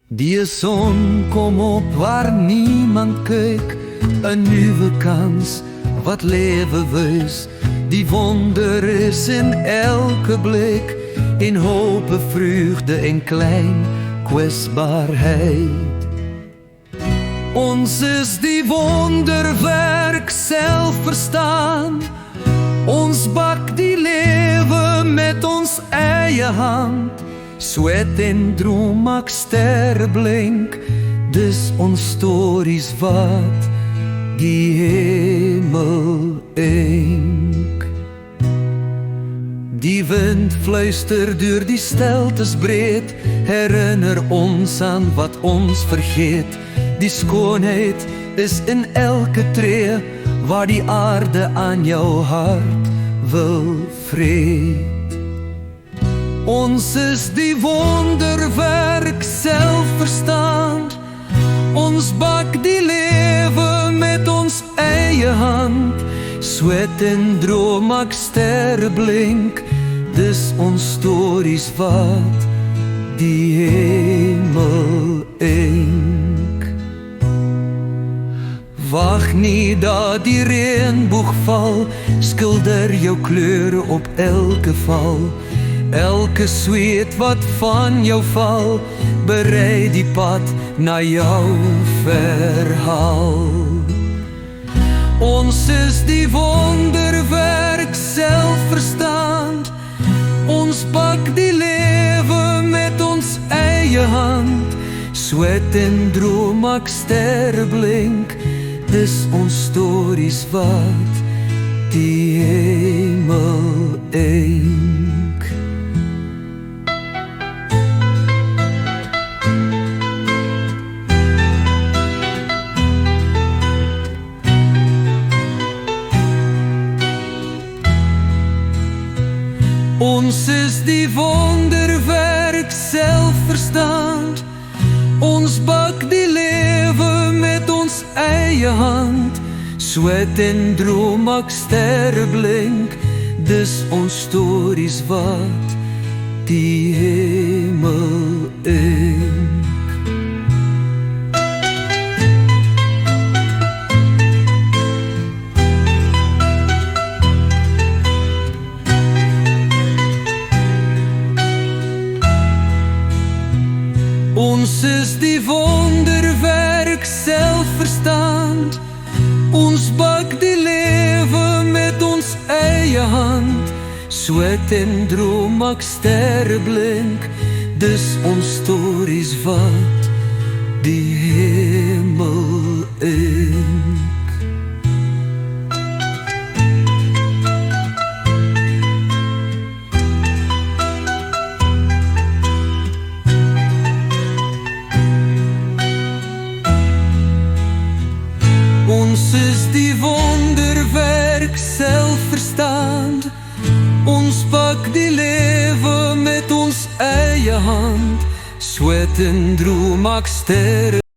Die son kom op waar niemand kyk, 'n nuwe kans wat lewe wys. Die wonder is in elke blik, in hoop, vreugde en klein kwesbaarheid. Ons is die wonderwerk self verstaan. Ons bak die lewe met ons eie hand. Sweat en droom maak sterre blink, dis ons stories wat die hemel ink. Die wind fluister deur die stiltes breed, herinner ons aan wat ons vergeet. Die skoonheid is in elke tree, waar die aarde aan jou hart wil vreet. Ons is die wonderwerk self verstaan. Ons bak die lewe met ons eie hand. Sweat en droom maak sterre blink, dis ons stories wat die hemel ink. Wag nie dat die reënboog val, skilder jou kleure op elke val. Elke sweet wat van jou val, berei die pad na jou verhaal. Ons is die wonderwerk self verstaan. Ons bak die lewe met ons eie hand. Sweat en droom maak sterre blink, dis ons stories wat die hemel ink. Ons is die wonderwerk self verstaan. Ons bak die lewe met ons eie hand. Sweat en droom maak sterre blink, dis ons stories wat die hemel ink. Ons is die wonderwerk self verstaan. Ons bak die lewe met ons eie hand. Sweat en droom maak sterre blink, dis ons stories wat die hemel ink. Ons is die wonderwerk self verstaan. Ons bak die lewe met ons eie hand. Sweat en droom maak sterre